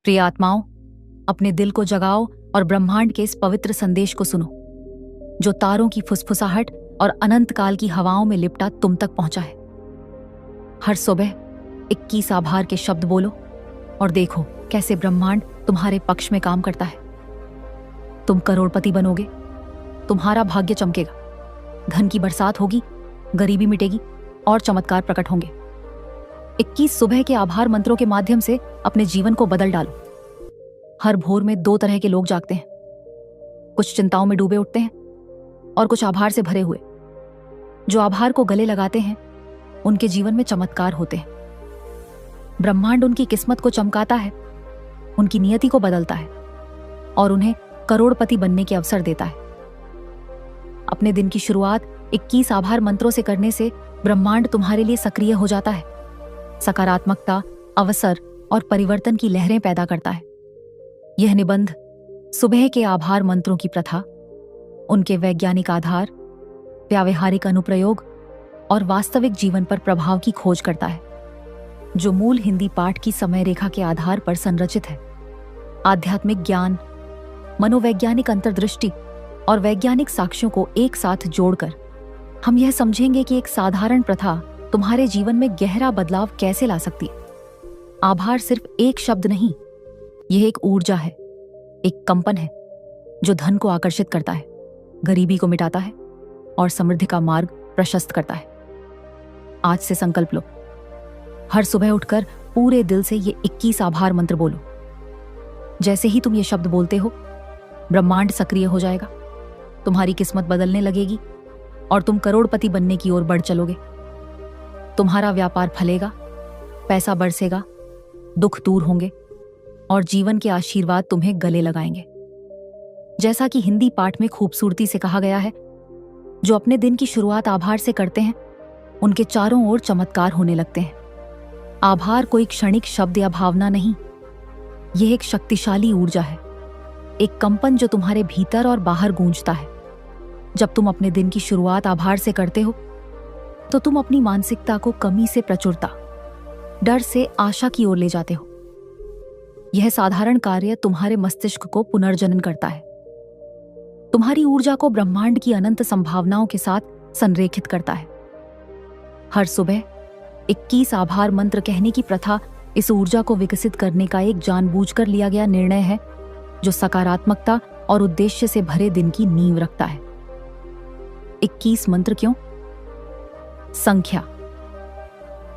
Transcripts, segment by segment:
प्रिय आत्माओं, अपने दिल को जगाओ और ब्रह्मांड के इस पवित्र संदेश को सुनो, जो तारों की फुसफुसाहट और अनंत काल की हवाओं में लिपटा तुम तक पहुंचा है। हर सुबह 21 आभार के शब्द बोलो और देखो कैसे ब्रह्मांड तुम्हारे पक्ष में काम करता है। तुम करोड़पति बनोगे, तुम्हारा भाग्य चमकेगा, धन की बरसात होगी, गरीबी मिटेगी और चमत्कार प्रकट होंगे। 21 सुबह के आभार मंत्रों के माध्यम से अपने जीवन को बदल डालो। हर भोर में 2 तरह के लोग जागते हैं, कुछ चिंताओं में डूबे उठते हैं और कुछ आभार से भरे हुए। जो आभार को गले लगाते हैं उनके जीवन में चमत्कार होते हैं। ब्रह्मांड उनकी किस्मत को चमकाता है, उनकी नियति को बदलता है और उन्हें करोड़पति बनने के अवसर देता है। अपने दिन की शुरुआत 21 आभार मंत्रों से करने से ब्रह्मांड तुम्हारे लिए सक्रिय हो जाता है, सकारात्मकता, अवसर और परिवर्तन की लहरें पैदा करता है। यह निबंध सुबह के आभार मंत्रों की प्रथा, उनके वैज्ञानिक आधार, व्यावहारिक अनुप्रयोग और वास्तविक जीवन पर प्रभाव की खोज करता है, जो मूल हिंदी पाठ की समय रेखा के आधार पर संरचित है। आध्यात्मिक ज्ञान, मनोवैज्ञानिक अंतर्दृष्टि और वैज्ञानिक साक्ष्यों को एक साथ जोड़कर हम यह समझेंगे कि एक साधारण प्रथा तुम्हारे जीवन में गहरा बदलाव कैसे ला सकती है। आभार सिर्फ एक शब्द नहीं, यह एक ऊर्जा है, एक कंपन है जो धन को आकर्षित करता है, गरीबी को मिटाता है और समृद्धि का मार्ग प्रशस्त करता है। आज से संकल्प लो, हर सुबह उठकर पूरे दिल से ये 21 आभार मंत्र बोलो। जैसे ही तुम ये शब्द बोलते हो, ब्रह्मांड सक्रिय हो जाएगा, तुम्हारी किस्मत बदलने लगेगी और तुम करोड़पति बनने की ओर बढ़ चलोगे। तुम्हारा व्यापार फलेगा, पैसा बरसेगा, दुख दूर होंगे और जीवन के आशीर्वाद तुम्हें गले लगाएंगे। जैसा कि हिंदी पाठ में खूबसूरती से कहा गया है, जो अपने दिन की शुरुआत आभार से करते हैं उनके चारों ओर चमत्कार होने लगते हैं। आभार कोई क्षणिक शब्द या भावना नहीं, यह एक शक्तिशाली ऊर्जा है, एक कंपन जो तुम्हारे भीतर और बाहर गूंजता है। जब तुम अपने दिन की शुरुआत आभार से करते हो तो तुम अपनी मानसिकता को कमी से प्रचुरता, डर से आशा की ओर ले जाते हो। यह साधारण कार्य तुम्हारे मस्तिष्क को पुनर्जनन करता है, तुम्हारी ऊर्जा को ब्रह्मांड की अनंत संभावनाओं के साथ संरेखित करता है। हर सुबह 21 आभार मंत्र कहने की प्रथा इस ऊर्जा को विकसित करने का एक जानबूझकर लिया गया निर्णय है, जो सकारात्मकता और उद्देश्य से भरे दिन की नींव रखता है। 21 मंत्र क्यों? संख्या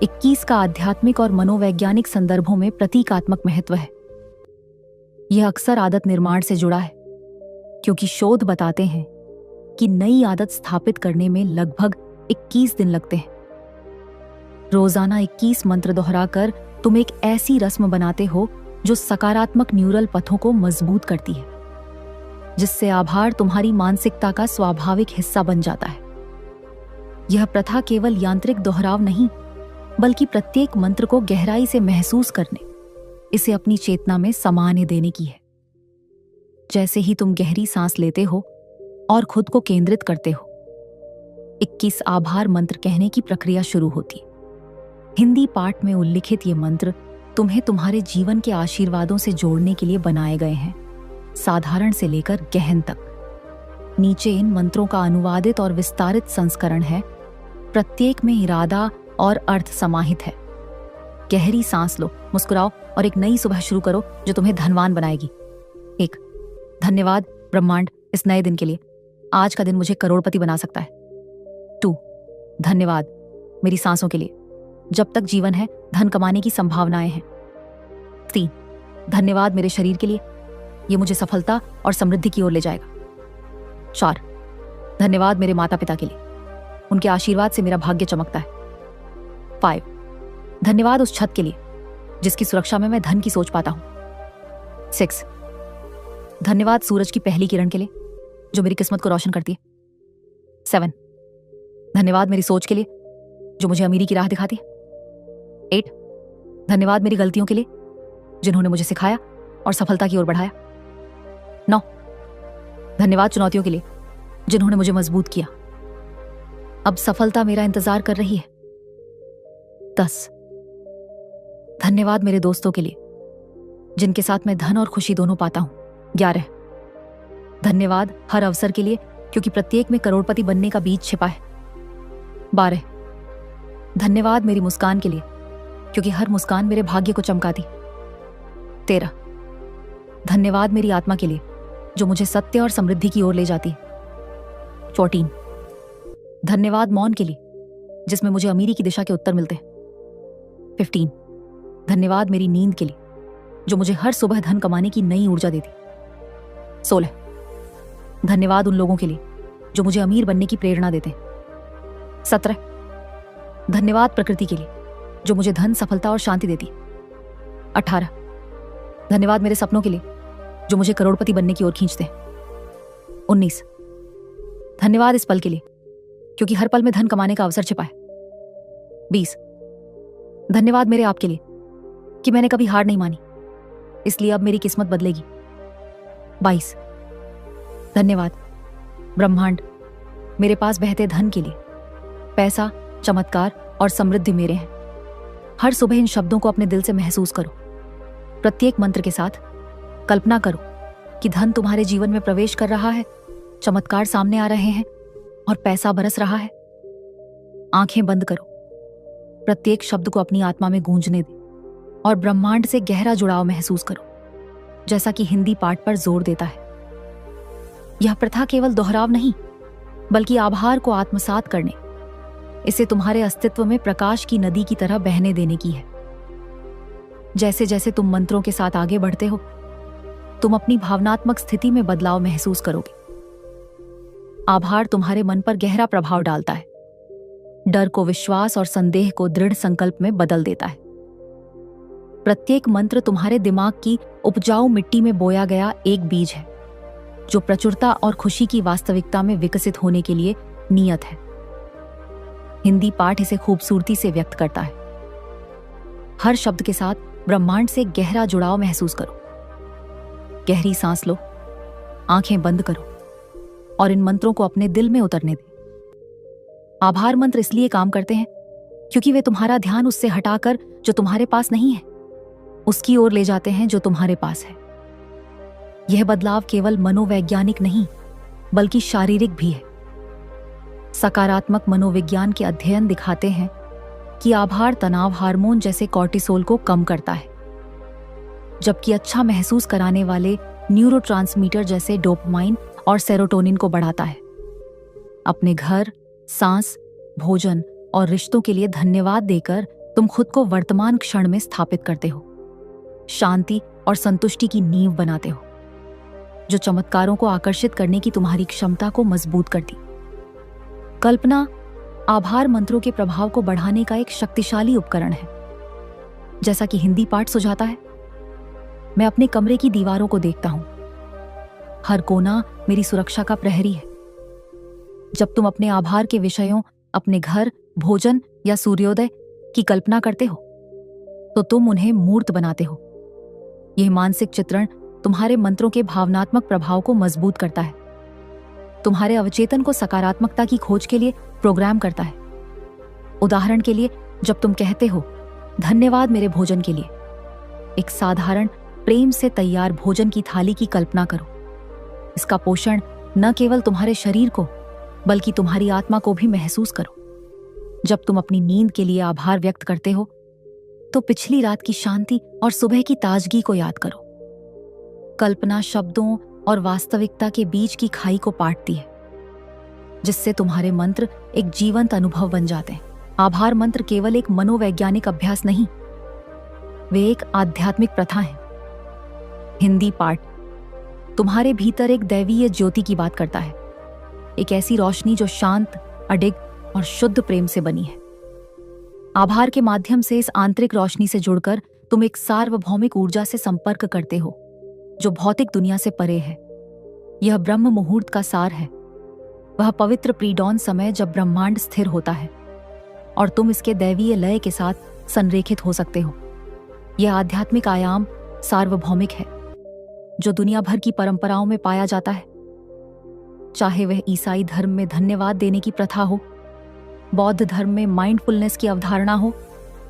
21 का आध्यात्मिक और मनोवैज्ञानिक संदर्भों में प्रतीकात्मक महत्व है। यह अक्सर आदत निर्माण से जुड़ा है, क्योंकि शोध बताते हैं कि नई आदत स्थापित करने में लगभग 21 दिन लगते हैं। रोजाना 21 मंत्र दोहराकर तुम एक ऐसी रस्म बनाते हो जो सकारात्मक न्यूरल पथों को मजबूत करती है, जिससे आभार तुम्हारी मानसिकता का स्वाभाविक हिस्सा बन जाता है। यह प्रथा केवल यांत्रिक दोहराव नहीं, बल्कि प्रत्येक मंत्र को गहराई से महसूस करने, इसे अपनी चेतना में समाने देने की है। जैसे ही तुम गहरी सांस लेते हो और खुद को केंद्रित करते हो, 21 आभार मंत्र कहने की प्रक्रिया शुरू होती है। हिंदी पाठ में उल्लिखित ये मंत्र तुम्हें तुम्हारे जीवन के आशीर्वादों से जोड़ने के लिए बनाए गए हैं, साधारण से लेकर गहन तक। नीचे इन मंत्रों का अनुवादित और विस्तारित संस्करण है, प्रत्येक में इरादा और अर्थ समाहित है। गहरी सांस लो, मुस्कुराओ और एक नई सुबह शुरू करो जो तुम्हें धनवान बनाएगी। 1, धन्यवाद ब्रह्मांड इस नए दिन के लिए, आज का दिन मुझे करोड़पति बना सकता है। 2, धन्यवाद मेरी सांसों के लिए, जब तक जीवन है धन कमाने की संभावनाएं हैं। 3, धन्यवाद मेरे शरीर के लिए, ये मुझे सफलता और समृद्धि की ओर ले जाएगा। 4, धन्यवाद मेरे माता पिता के लिए, उनके आशीर्वाद से मेरा भाग्य चमकता है। 5, धन्यवाद उस छत के लिए जिसकी सुरक्षा में मैं धन की सोच पाता हूं। 6, धन्यवाद सूरज की पहली किरण के लिए जो मेरी किस्मत को रोशन करती है। 7, धन्यवाद मेरी सोच के लिए जो मुझे अमीरी की राह दिखाती है। 8, धन्यवाद मेरी गलतियों के लिए जिन्होंने मुझे सिखाया और सफलता की ओर बढ़ाया। 9, धन्यवाद चुनौतियों के लिए जिन्होंने मुझे मजबूत किया। अब सफलता मेरा इंतजार कर रही है। 10, धन्यवाद मेरे दोस्तों के लिए जिनके साथ मैं धन और खुशी दोनों पाता हूं। 11 धन्यवाद हर अवसर के लिए, क्योंकि प्रत्येक में करोड़पति बनने का बीज छिपा है। 12 धन्यवाद मेरी मुस्कान के लिए, क्योंकि हर मुस्कान मेरे भाग्य को चमकाती। 13 धन्यवाद मेरी आत्मा के लिए, जो मुझे सत्य और समृद्धि की ओर ले जाती है। 14 धन्यवाद मौन के लिए, जिसमें मुझे अमीरी की दिशा के उत्तर मिलते हैं। 15 धन्यवाद मेरी नींद के लिए, जो मुझे हर सुबह धन कमाने की नई ऊर्जा देती। 16 धन्यवाद उन लोगों के लिए जो मुझे अमीर बनने की प्रेरणा देते हैं। 17 धन्यवाद प्रकृति के लिए, जो मुझे धन, सफलता और शांति देती। 18 धन्यवाद मेरे सपनों के लिए, जो मुझे करोड़पति बनने की ओर खींचते हैं। 19 धन्यवाद इस पल के लिए, क्योंकि हर पल में धन कमाने का अवसर छिपा है। 20 धन्यवाद मेरे आप के लिए, कि मैंने कभी हार नहीं मानी, इसलिए अब मेरी किस्मत बदलेगी। 22 धन्यवाद ब्रह्मांड, मेरे पास बहते धन के लिए। पैसा, चमत्कार और समृद्धि मेरे हैं। हर सुबह इन शब्दों को अपने दिल से महसूस करो। प्रत्येक मंत्र के साथ कल्पना करो कि धन तुम्हारे जीवन में प्रवेश कर रहा है, चमत्कार सामने आ रहे हैं और पैसा बरस रहा है। आंखें बंद करो, प्रत्येक शब्द को अपनी आत्मा में गूंजने दे और ब्रह्मांड से गहरा जुड़ाव महसूस करो, जैसा कि हिंदी पाठ पर जोर देता है। यह प्रथा केवल दोहराव नहीं, बल्कि आभार को आत्मसात करने, इसे तुम्हारे अस्तित्व में प्रकाश की नदी की तरह बहने देने की है। जैसे जैसे तुम मंत्रों के साथ आगे बढ़ते हो, तुम अपनी भावनात्मक स्थिति में बदलाव महसूस करोगे। आभार तुम्हारे मन पर गहरा प्रभाव डालता है, डर को विश्वास और संदेह को दृढ़ संकल्प में बदल देता है। प्रत्येक मंत्र तुम्हारे दिमाग की उपजाऊ मिट्टी में बोया गया एक बीज है, जो प्रचुरता और खुशी की वास्तविकता में विकसित होने के लिए नियत है। हिंदी पाठ इसे खूबसूरती से व्यक्त करता है। हर शब्द के साथ ब्रह्मांड से गहरा जुड़ाव महसूस करो। गहरी सांस लो, आंखें बंद करो और इन मंत्रों को अपने दिल में उतरने दे। आभार मंत्र इसलिए काम करते हैं क्योंकि वे तुम्हारा ध्यान उससे हटाकर जो तुम्हारे पास नहीं है, उसकी ओर ले जाते हैं जो तुम्हारे पास है। यह बदलाव केवल मनोवैज्ञानिक नहीं, बल्कि शारीरिक भी है। सकारात्मक मनोविज्ञान के अध्ययन दिखाते हैं कि आभार तनाव हार्मोन जैसे कॉर्टिसोल को कम करता है, जबकि अच्छा महसूस कराने वाले न्यूरोट्रांसमीटर जैसे डोपामाइन और सेरोटोनिन को बढ़ाता है। अपने घर, सांस, भोजन और रिश्तों के लिए धन्यवाद देकर तुम खुद को वर्तमान क्षण में स्थापित करते हो, शांति और संतुष्टि की नींव बनाते हो, जो चमत्कारों को आकर्षित करने की तुम्हारी क्षमता को मजबूत करती। कल्पना आभार मंत्रों के प्रभाव को बढ़ाने का एक शक्तिशाली उपकरण है। जैसा कि हिंदी पाठ सुझाता है, मैं अपने कमरे की दीवारों को देखता हूं, हर कोना मेरी सुरक्षा का प्रहरी है। जब तुम अपने आभार के विषयों, अपने घर, भोजन या सूर्योदय की कल्पना करते हो, तो तुम उन्हें मूर्त बनाते हो। यह मानसिक चित्रण तुम्हारे मंत्रों के भावनात्मक प्रभाव को मजबूत करता है, तुम्हारे अवचेतन को सकारात्मकता की खोज के लिए प्रोग्राम करता है। उदाहरण के लिए, जब तुम कहते हो धन्यवाद मेरे भोजन के लिए, एक साधारण प्रेम से तैयार भोजन की थाली की कल्पना करो। इसका पोषण न केवल तुम्हारे शरीर को, बल्कि तुम्हारी आत्मा को भी महसूस करो। जब तुम अपनी नींद के लिए आभार व्यक्त करते हो, तो पिछली रात की शांति और सुबह की ताजगी को याद करो। कल्पना शब्दों और वास्तविकता के बीच की खाई को पाटती है, जिससे तुम्हारे मंत्र एक जीवंत अनुभव बन जाते हैं। आभार मंत्र केवल एक मनोवैज्ञानिक अभ्यास नहीं, वे एक आध्यात्मिक प्रथा है। हिंदी पाठ तुम्हारे भीतर एक दैवीय ज्योति की बात करता है, एक ऐसी रोशनी जो शांत, अडिग और शुद्ध प्रेम से बनी है। आभार के माध्यम से इस आंतरिक रोशनी से जुड़कर तुम एक सार्वभौमिक ऊर्जा से संपर्क करते हो, जो भौतिक दुनिया से परे है। यह ब्रह्म मुहूर्त का सार है, वह पवित्र प्रीडॉन समय जब ब्रह्मांड स्थिर होता है और तुम इसके दैवीय लय के साथ संरेखित हो सकते हो। यह आध्यात्मिक आयाम सार्वभौमिक है, जो दुनिया भर की परंपराओं में पाया जाता है, चाहे वह ईसाई धर्म में धन्यवाद देने की प्रथा हो, बौद्ध धर्म में माइंडफुलनेस की अवधारणा हो,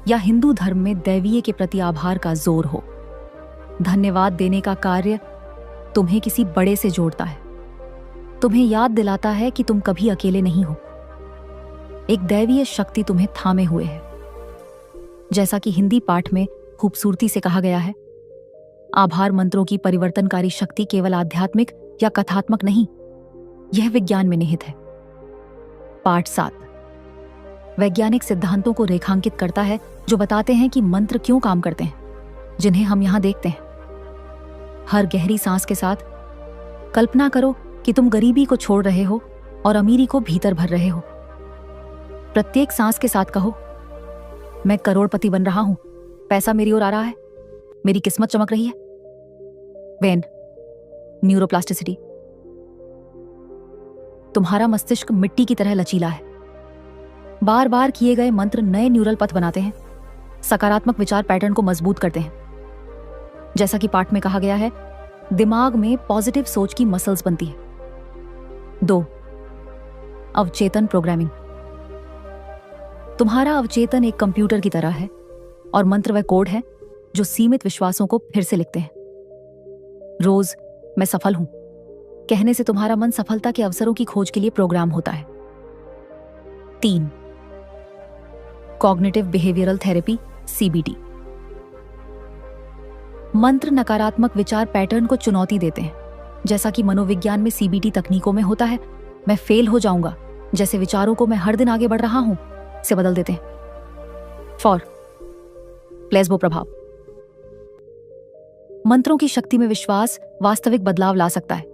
या हिंदू धर्म में दैवीय के प्रति आभार का जोर हो। धन्यवाद देने का कार्य तुम्हें किसी बड़े से जोड़ता है, तुम्हें याद दिलाता है कि तुम कभी अकेले नहीं हो। एक दैवीय शक्ति तुम्हें थामे हुए है। जैसा कि हिंदी पाठ में खूबसूरती से कहा गया है, आभार मंत्रों की परिवर्तनकारी शक्ति केवल आध्यात्मिक या कथात्मक नहीं, यह विज्ञान में निहित है। पाठ 7 वैज्ञानिक सिद्धांतों को रेखांकित करता है जो बताते हैं कि मंत्र क्यों काम करते हैं, जिन्हें हम यहां देखते हैं। हर गहरी सांस के साथ कल्पना करो कि तुम गरीबी को छोड़ रहे हो और अमीरी को भीतर भर रहे हो। प्रत्येक सांस के साथ कहो, मैं करोड़पति बन रहा हूं, पैसा मेरी ओर आ रहा है, मेरी किस्मत चमक रही है। When neuroplasticity. तुम्हारा मस्तिष्क मिट्टी की तरह लचीला है। बार बार किए गए मंत्र नए न्यूरल पथ बनाते हैं, सकारात्मक विचार पैटर्न को मजबूत करते हैं। जैसा कि पाठ में कहा गया है, दिमाग में पॉजिटिव सोच की मसल्स बनती है। 2 अवचेतन प्रोग्रामिंग। तुम्हारा अवचेतन एक कंप्यूटर की तरह है और मंत्र वह कोड है जो सीमित विश्वासों को फिर से लिखते हैं। रोज मैं सफल हूं कहने से तुम्हारा मन सफलता के अवसरों की खोज के लिए प्रोग्राम होता है। 3 कॉग्निटिव बिहेवियरल थेरेपी CBT। मंत्र नकारात्मक विचार पैटर्न को चुनौती देते हैं, जैसा कि मनोविज्ञान में CBT तकनीकों में होता है। मैं फेल हो जाऊंगा जैसे विचारों को मैं हर दिन आगे बढ़ रहा हूं से बदल देते हैं। 4 प्लेसबो प्रभाव। मंत्रों की शक्ति में विश्वास वास्तविक बदलाव ला सकता है,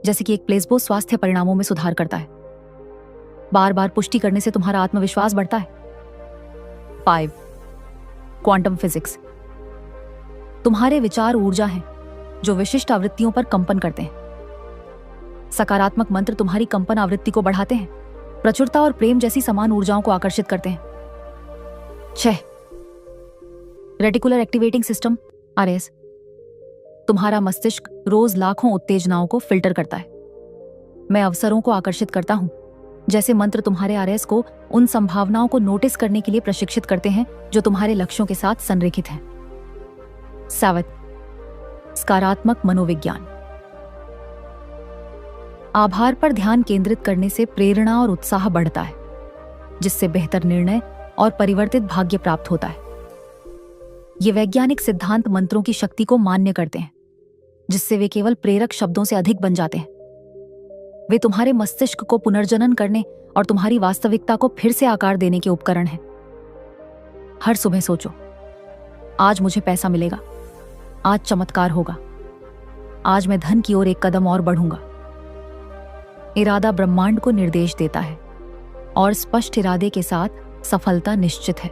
जैसे कि एक प्लेसबो स्वास्थ्य परिणामों में सुधार करता है। बार बार पुष्टि करने से तुम्हारा आत्मविश्वास बढ़ता है। 5 क्वांटम फिजिक्स। तुम्हारे विचार ऊर्जा हैं जो विशिष्ट आवृत्तियों पर कंपन करते हैं। सकारात्मक मंत्र तुम्हारी कंपन आवृत्ति को बढ़ाते हैं, प्रचुरता और प्रेम जैसी समान ऊर्जाओं को आकर्षित करते हैं। 6 रेटिकुलर एक्टिवेटिंग सिस्टम RS। तुम्हारा मस्तिष्क रोज लाखों उत्तेजनाओं को फिल्टर करता है। मैं अवसरों को आकर्षित करता हूं, जैसे मंत्र तुम्हारे RS को उन संभावनाओं को नोटिस करने के लिए प्रशिक्षित करते हैं जो तुम्हारे लक्ष्यों के साथ संरेखित हैं। 7 सकारात्मक मनोविज्ञान। आभार पर ध्यान केंद्रित करने से प्रेरणा और उत्साह बढ़ता है, जिससे बेहतर निर्णय और परिवर्तित भाग्य प्राप्त होता है। ये वैज्ञानिक सिद्धांत मंत्रों की शक्ति को मान्य करते हैं, जिससे वे केवल प्रेरक शब्दों से अधिक बन जाते हैं। वे तुम्हारे मस्तिष्क को पुनर्जनन करने और तुम्हारी वास्तविकता को फिर से आकार देने के उपकरण हैं। हर सुबह सोचो, आज मुझे पैसा मिलेगा, आज चमत्कार होगा, आज मैं धन की ओर एक कदम और बढ़ूंगा। इरादा ब्रह्मांड को निर्देश देता है और स्पष्ट इरादे के साथ सफलता निश्चित है।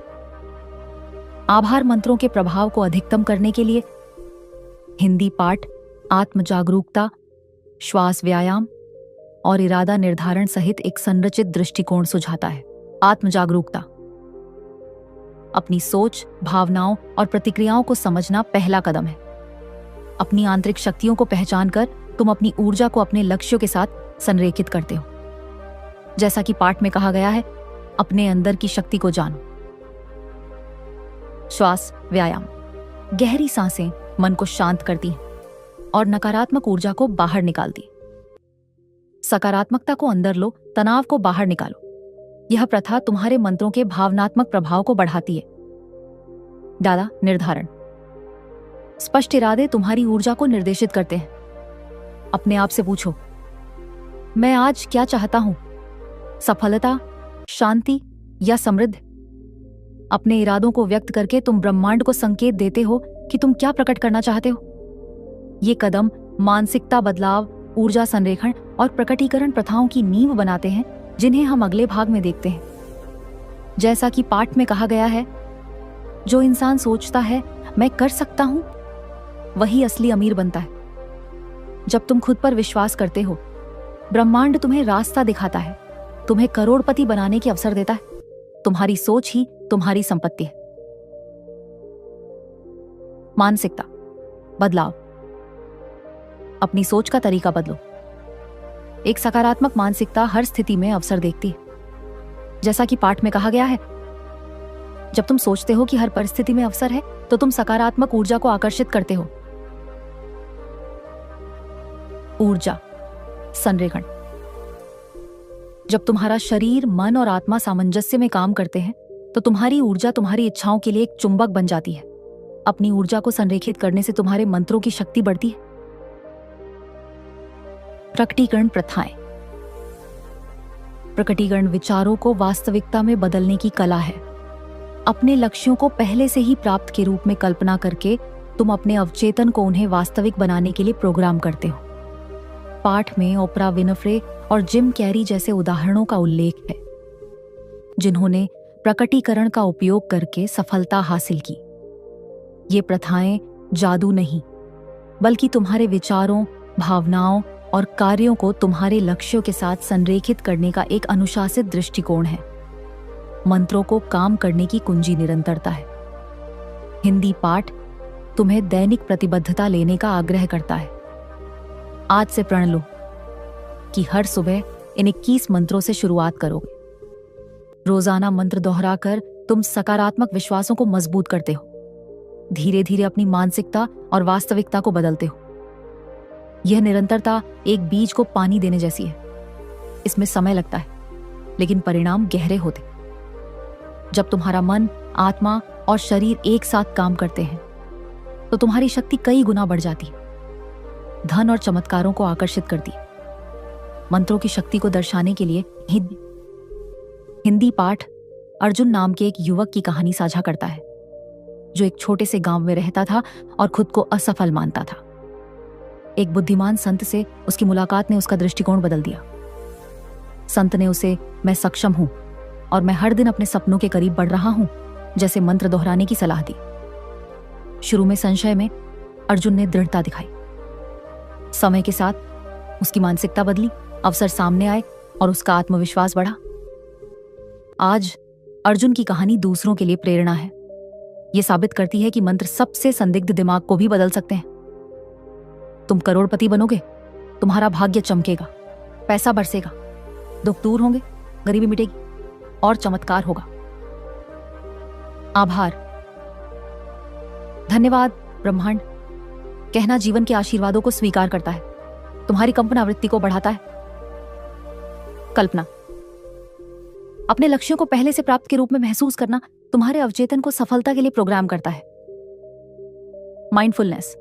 आभार मंत्रों के प्रभाव को अधिकतम करने के लिए हिंदी पाठ आत्म जागरूकता, श्वास व्यायाम और इरादा निर्धारण सहित एक संरचित दृष्टिकोण सुझाता है। आत्म जागरूकता। अपनी सोच, भावनाओं और प्रतिक्रियाओं को समझना पहला कदम है। अपनी आंतरिक शक्तियों को पहचान कर तुम अपनी ऊर्जा को अपने लक्ष्यों के साथ संरेखित करते हो। जैसा कि पाठ में कहा गया है, अपने अंदर की शक्ति को जानो। श्वास व्यायाम। गहरी सांसें मन को शांत करती हैं और नकारात्मक ऊर्जा को बाहर निकालती। सकारात्मकता को अंदर लो, तनाव को बाहर निकालो। यह प्रथा तुम्हारे मंत्रों के भावनात्मक प्रभाव को बढ़ाती है। इरादा निर्धारण। स्पष्ट इरादे तुम्हारी ऊर्जा को निर्देशित करते हैं। अपने आप से पूछो, मैं आज क्या चाहता हूं? सफलता, शांति या समृद्धि? अपने इरादों को व्यक्त करके तुम ब्रह्मांड को संकेत देते हो कि तुम क्या प्रकट करना चाहते हो। ये कदम मानसिकता बदलाव, ऊर्जा संरेखण और प्रकटीकरण प्रथाओं की नींव बनाते हैं, जिन्हें हम अगले भाग में देखते हैं। जैसा कि पाठ में कहा गया है, जो इंसान सोचता है मैं कर सकता हूं, वही असली अमीर बनता है। जब तुम खुद पर विश्वास करते हो, ब्रह्मांड तुम्हें रास्ता दिखाता है, तुम्हें करोड़पति बनाने के अवसर देता है। तुम्हारी सोच ही तुम्हारी संपत्ति है। मानसिकता बदलाव। अपनी सोच का तरीका बदलो। एक सकारात्मक मानसिकता हर स्थिति में अवसर देखती है। जैसा कि पाठ में कहा गया है, जब तुम सोचते हो कि हर परिस्थिति में अवसर है, तो तुम सकारात्मक ऊर्जा को आकर्षित करते हो। ऊर्जा संरेखण। जब तुम्हारा शरीर, मन और आत्मा सामंजस्य में काम करते हैं तो तुम्हारी ऊर्जा तुम्हारी इच्छाओं के लिए एक चुंबक बन जाती है। अपनी ऊर्जा को संरेखित करने से तुम्हारे मंत्रों की शक्ति बढ़ती है। प्रकटीकरण प्रथाएं। प्रकटीकरण विचारों को वास्तविकता में बदलने की कला है। अपने लक्ष्यों को पहले से ही प्राप्त के रूप में कल्पना करके तुम अपने अवचेतन को उन्हें वास्तविक बनाने के लिए प्रोग्राम करते हो। पाठ में ओपरा विनफ्रे और जिम कैरी जैसे उदाहरणों का उल्लेख है, जिन्होंने प्रकटीकरण का उपयोग करके सफलता हासिल की। ये प्रथाएं जादू नहीं, बल्कि तुम्हारे विचारों, भावनाओं और कार्यों को तुम्हारे लक्ष्यों के साथ संरेखित करने का एक अनुशासित दृष्टिकोण है। मंत्रों को काम करने की कुंजी निरंतरता है। हिंदी पाठ तुम्हें दैनिक प्रतिबद्धता लेने का आग्रह करता है। आज से प्रण लो कि हर सुबह इन 21 मंत्रों से शुरुआत करोगे। रोजाना मंत्र दोहराकर तुम सकारात्मक विश्वासों को मजबूत करते हो। धीरे धीरे अपनी मानसिकता और वास्तविकता को बदलते हो। यह निरंतरता एक बीज को पानी देने जैसी है। इसमें समय लगता है, लेकिन परिणाम गहरे होते। जब तुम्हारा मन, आत्मा और शरीर एक साथ काम करते हैं तो तुम्हारी शक्ति कई गुना बढ़ जाती है। धन और चमत्कारों को आकर्षित करती है। मंत्रों की शक्ति को दर्शाने के लिए हिंदी पाठ अर्जुन नाम के एक युवक की कहानी साझा करता है, जो एक छोटे से गांव में रहता था और खुद को असफल मानता था। एक बुद्धिमान संत से उसकी मुलाकात ने उसका दृष्टिकोण बदल दिया। संत ने उसे मैं सक्षम हूं और मैं हर दिन अपने सपनों के करीब बढ़ रहा हूं जैसे मंत्र दोहराने की सलाह दी। शुरू में संशय में अर्जुन ने दृढ़ता दिखाई। समय के साथ उसकी मानसिकता बदली, अवसर सामने आए और उसका आत्मविश्वास बढ़ा। आज अर्जुन की कहानी दूसरों के लिए प्रेरणा है। यह साबित करती है कि मंत्र सबसे संदिग्ध दिमाग को भी बदल सकते हैं। तुम करोड़पति बनोगे, तुम्हारा भाग्य चमकेगा, पैसा बरसेगा, दुख दूर होंगे, गरीबी मिटेगी और चमत्कार होगा। आभार। धन्यवाद ब्रह्मांड। कहना जीवन के आशीर्वादों को स्वीकार करता है, तुम्हारी कंपनावृत्ति को बढ़ाता है। कल्पना। अपने लक्ष्यों को पहले से प्राप्त के रूप में महसूस करना तुम्हारे अवचेतन को सफलता के लिए प्रोग्राम करता है। माइंडफुलनेस।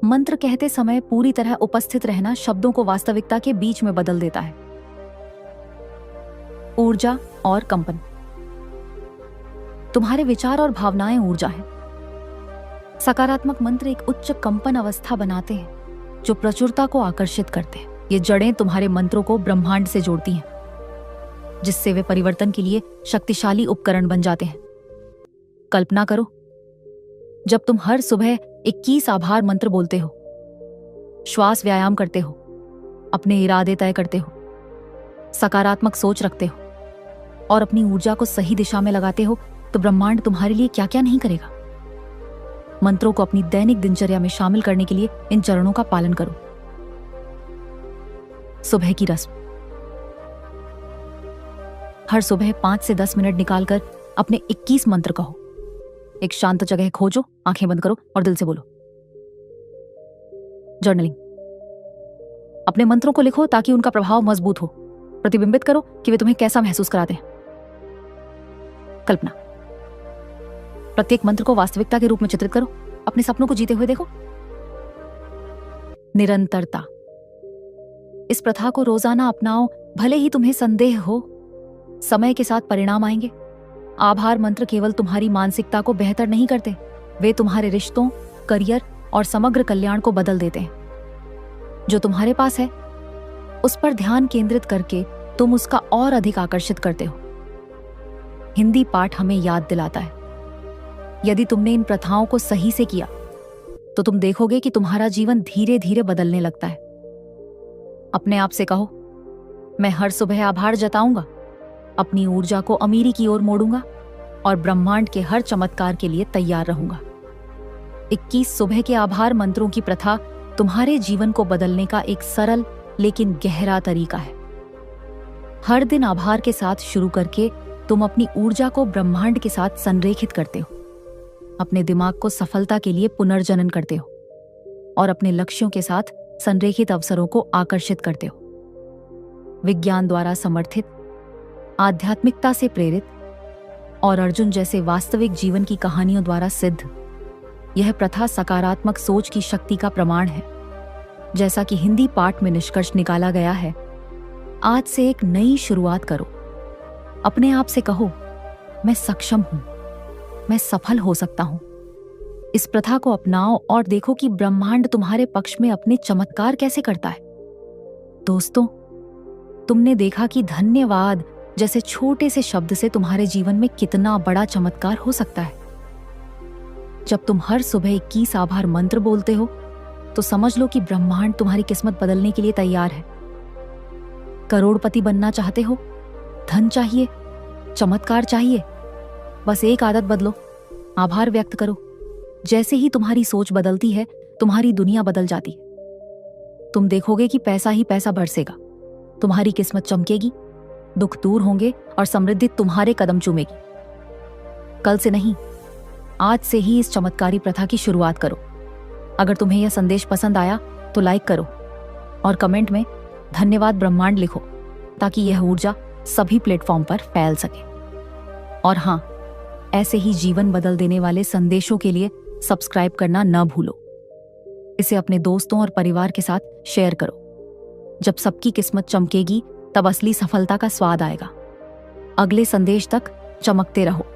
मंत्र कहते समय पूरी तरह उपस्थित रहना शब्दों को वास्तविकता के बीच में बदल देता है। ऊर्जा और कंपन। तुम्हारे विचार और भावनाएं ऊर्जा हैं। सकारात्मक मंत्र एक उच्च कंपन अवस्था बनाते हैं जो प्रचुरता को आकर्षित करते हैं। ये जड़ें तुम्हारे मंत्रों को ब्रह्मांड से जोड़ती हैं, जिससे वे परिवर्तन के लिए शक्तिशाली उपकरण बन जाते हैं। कल्पना करो, जब तुम हर सुबह 21 आभार मंत्र बोलते हो, श्वास व्यायाम करते हो, अपने इरादे तय करते हो, सकारात्मक सोच रखते हो और अपनी ऊर्जा को सही दिशा में लगाते हो, तो ब्रह्मांड तुम्हारे लिए क्या क्या नहीं करेगा। मंत्रों को अपनी दैनिक दिनचर्या में शामिल करने के लिए इन चरणों का पालन करो। सुबह की रस्म। हर सुबह 5 से 10 मिनट निकालकर अपने 21 मंत्र कहो। एक शांत जगह खोजो, आंखें बंद करो और दिल से बोलो। जर्नलिंग। अपने मंत्रों को लिखो ताकि उनका प्रभाव मजबूत हो। प्रतिबिंबित करो कि वे तुम्हें कैसा महसूस कराते हैं। कल्पना। प्रत्येक मंत्र को वास्तविकता के रूप में चित्रित करो। अपने सपनों को जीते हुए देखो। निरंतरता। इस प्रथा को रोजाना अपनाओ, भले ही तुम्हें संदेह हो। समय के साथ परिणाम आएंगे। आभार मंत्र केवल तुम्हारी मानसिकता को बेहतर नहीं करते, वे तुम्हारे रिश्तों, करियर और समग्र कल्याण को बदल देते हैं। जो तुम्हारे पास है उस पर ध्यान केंद्रित करके तुम उसका और अधिक आकर्षित करते हो। हिंदी पाठ हमें याद दिलाता है, यदि तुमने इन प्रथाओं को सही से किया तो तुम देखोगे कि तुम्हारा जीवन धीरे धीरे बदलने लगता है। अपने आप से कहो, मैं हर सुबह आभार जताऊंगा, अपनी ऊर्जा को अमीरी की ओर मोड़ूंगा और ब्रह्मांड के हर चमत्कार के लिए तैयार रहूंगा। 21 सुबह के आभार मंत्रों की प्रथा तुम्हारे जीवन को बदलने का एक सरल लेकिन गहरा तरीका है। हर दिन आभार के साथ शुरू करके तुम अपनी ऊर्जा को ब्रह्मांड के साथ संरेखित करते हो, अपने दिमाग को सफलता के लिए पुनर्जनन करते हो और अपने लक्ष्यों के साथ संरेखित अवसरों को आकर्षित करते हो। विज्ञान द्वारा समर्थित, आध्यात्मिकता से प्रेरित और अर्जुन जैसे वास्तविक जीवन की कहानियों द्वारा सिद्ध, यह प्रथा सकारात्मक सोच की शक्ति का प्रमाण है। जैसा कि हिंदी पाठ में निष्कर्ष निकाला गया है, आज से एक नई शुरुआत करो। अपने आप से कहो, मैं सक्षम हूं, मैं सफल हो सकता हूं। इस प्रथा को अपनाओ और देखो कि ब्रह्मांड तुम्हारे पक्ष में अपने चमत्कार कैसे करता है। दोस्तों, तुमने देखा कि धन्यवाद जैसे छोटे से शब्द से तुम्हारे जीवन में कितना बड़ा चमत्कार हो सकता है। जब तुम हर सुबह 21 आभार मंत्र बोलते हो, तो समझ लो कि ब्रह्मांड तुम्हारी किस्मत बदलने के लिए तैयार है। करोड़पति बनना चाहते हो, धन चाहिए, चमत्कार चाहिए, बस एक आदत बदलो, आभार व्यक्त करो। जैसे ही तुम्हारी सोच बदलती है, तुम्हारी दुनिया बदल जाती है। तुम देखोगे कि पैसा ही पैसा बरसेगा, तुम्हारी किस्मत चमकेगी, दुख दूर होंगे और समृद्धि तुम्हारे कदम चूमेगी। कल से नहीं, आज से ही इस चमत्कारी प्रथा की शुरुआत करो। अगर तुम्हें यह संदेश पसंद आया तो लाइक करो और कमेंट में धन्यवाद ब्रह्मांड लिखो, ताकि यह ऊर्जा सभी प्लेटफॉर्म पर फैल सके। और हाँ, ऐसे ही जीवन बदल देने वाले संदेशों के लिए सब्सक्राइब करना न भूलो। इसे अपने दोस्तों और परिवार के साथ शेयर करो। जब सबकी किस्मत चमकेगी, तब असली सफलता का स्वाद आएगा। अगले संदेश तक चमकते रहो।